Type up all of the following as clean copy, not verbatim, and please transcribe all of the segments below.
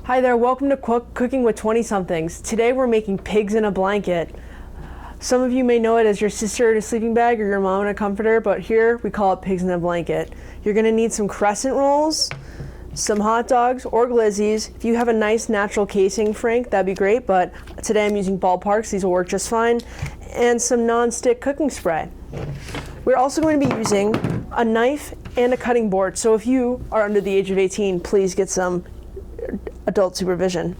Hi there, welcome to Cooking with 20-Somethings. Today we're making pigs in a blanket. Some of you may know it as your sister in a sleeping bag or your mom in a comforter, but here we call it pigs in a blanket. You're gonna need some crescent rolls, some hot dogs or glizzies. If you have a nice natural casing, Frank, that'd be great, but today I'm using ballparks, these will work just fine, and some non-stick cooking spray. We're also going to be using a knife and a cutting board, so if you are under the age of 18, please get some adult supervision.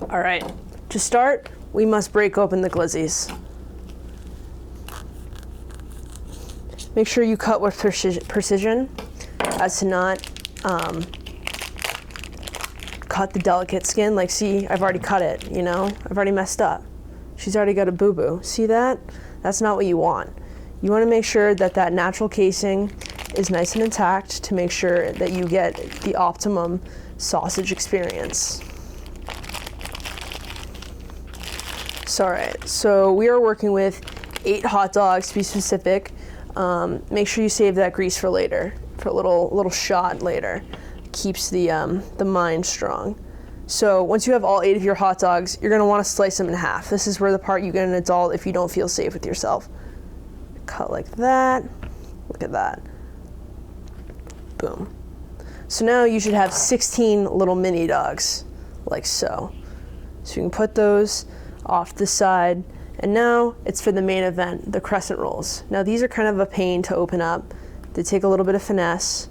All right, to start, we must break open the glizzies. Make sure you cut with precision as to not cut the delicate skin. Like, see, I've already cut it, you know? I've already messed up. She's already got a boo-boo. See that? That's not what you want. You want to make sure that that natural casing is nice and intact to make sure that you get the optimum sausage experience. All right, so we are working with 8 hot dogs to be specific. Make sure you save that grease for later, for a little shot later. Keeps the mind strong. So once you have all 8 of your hot dogs, you're gonna wanna slice them in half. This is where the part you get an adult if you don't feel safe with yourself. Cut like that, look at that. Boom. So now you should have 16 little mini dogs, like so. So you can put those off the side, and now it's for the main event, the crescent rolls. Now these are kind of a pain to open up. They take a little bit of finesse,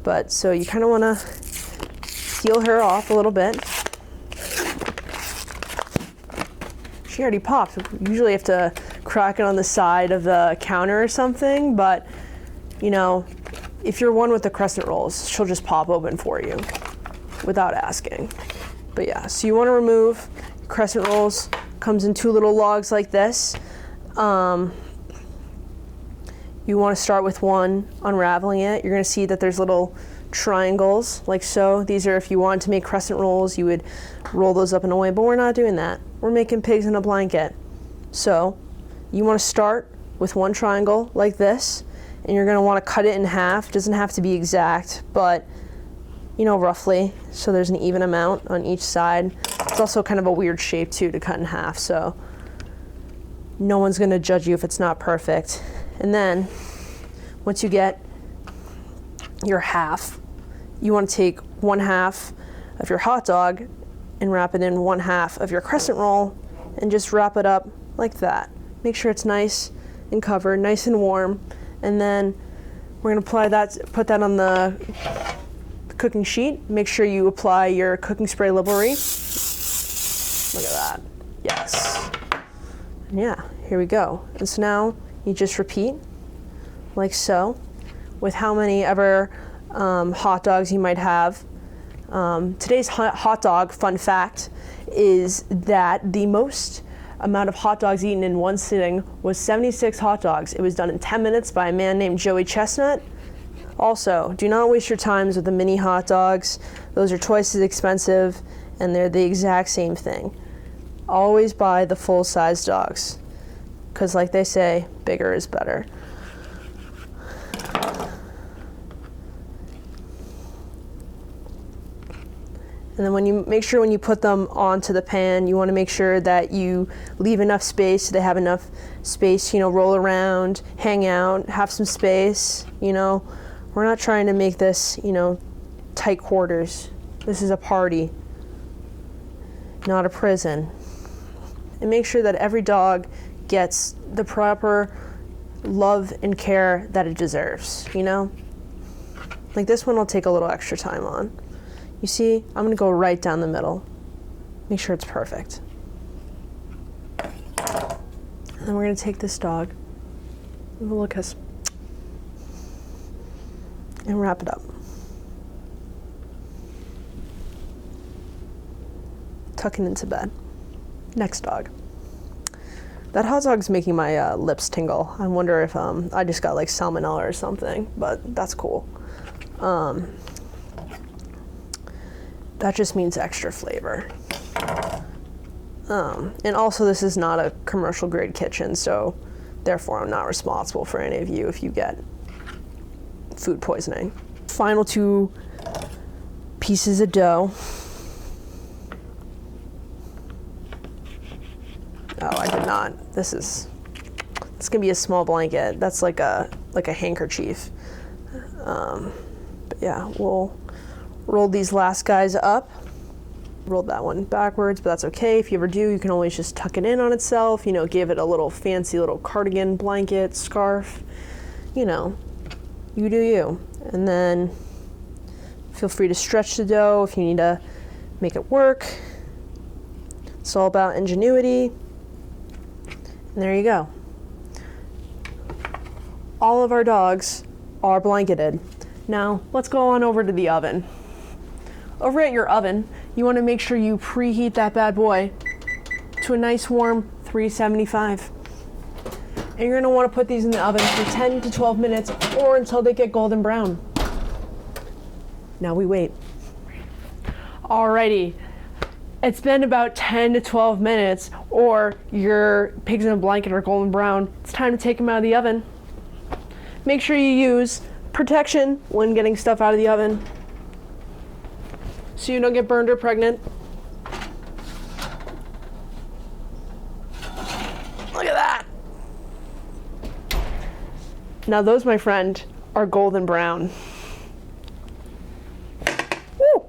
but so you kind of want to peel her off a little bit. She already popped. Usually you have to crack it on the side of the counter or something, but you know, if you're one with the crescent rolls, she'll just pop open for you without asking. But yeah, so you want to remove crescent rolls. Comes in 2 little logs like this. You want to start with one, unraveling it. You're going to see that there's little triangles like so. These are, if you wanted to make crescent rolls, you would roll those up in a way, but we're not doing that. We're making pigs in a blanket. So you want to start with one triangle like this, and you're going to want to cut it in half. It doesn't have to be exact, but you know, roughly, so there's an even amount on each side. It's also kind of a weird shape too to cut in half, so no one's gonna judge you if it's not perfect. And then once you get your half, you want to take 1/2 of your hot dog and wrap it in 1/2 of your crescent roll and just wrap it up like that. Make sure it's nice and covered, nice and warm, and then we're gonna apply that, put that on the cooking sheet. Make sure you apply your cooking spray livery. Look at that. Yes. And yeah, here we go. And so now you just repeat like so with how many ever hot dogs you might have. Today's hot dog fun fact is that the most amount of hot dogs eaten in one sitting was 76 hot dogs. It was done in 10 minutes by a man named Joey Chestnut. Also, do not waste your times with the mini hot dogs. Those are twice as expensive and they're the exact same thing. Always buy the full-size dogs, because like they say, bigger is better. And then when you put them onto the pan, you want to make sure that you leave enough space so they have enough space, you know, roll around, hang out, have some space, you know. We're not trying to make this, you know, tight quarters. This is a party, not a prison. And make sure that every dog gets the proper love and care that it deserves, you know? Like this one will take a little extra time on. You see, I'm gonna go right down the middle. Make sure it's perfect. And then we're gonna take this dog, give a little kiss, and wrap it up. Tuck it into bed. Next dog. That hot dog's making my lips tingle. I wonder if I just got like salmonella or something, but that's cool. That just means extra flavor. And also this is not a commercial grade kitchen, so therefore I'm not responsible for any of you if you get food poisoning. Final 2 pieces of dough. Oh, I did not. This gonna be a small blanket. That's like a handkerchief. But yeah, we'll roll these last guys up. Rolled that one backwards, but that's okay. If you ever do, you can always just tuck it in on itself, you know, give it a little fancy little cardigan, blanket, scarf, you know, you do you. And then feel free to stretch the dough if you need to make it work. It's all about ingenuity. And there you go. All of our dogs are blanketed. Now, let's go on over to the oven. Over at your oven, you want to make sure you preheat that bad boy to a nice warm 375. And you're going to want to put these in the oven for 10 to 12 minutes or until they get golden brown. Now we wait. Alrighty, it's been about 10 to 12 minutes or your pigs in a blanket are golden brown. It's time to take them out of the oven. Make sure you use protection when getting stuff out of the oven so you don't get burned or pregnant. Look at that. Now those, my friend, are golden brown. Woo!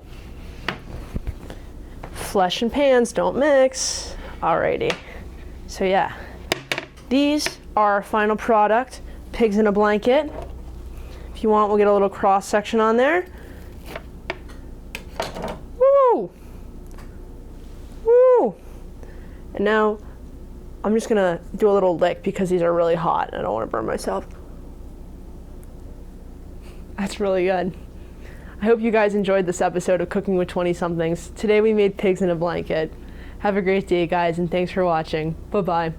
Flesh and pans don't mix. Alrighty. So yeah, these are our final product, pigs in a blanket. If you want, we'll get a little cross section on there. Woo! Woo! And now I'm just gonna do a little lick because these are really hot and I don't want to burn myself. That's really good. I hope you guys enjoyed this episode of Cooking with 20-somethings. Today we made pigs in a blanket. Have a great day, guys, and thanks for watching. Bye-bye.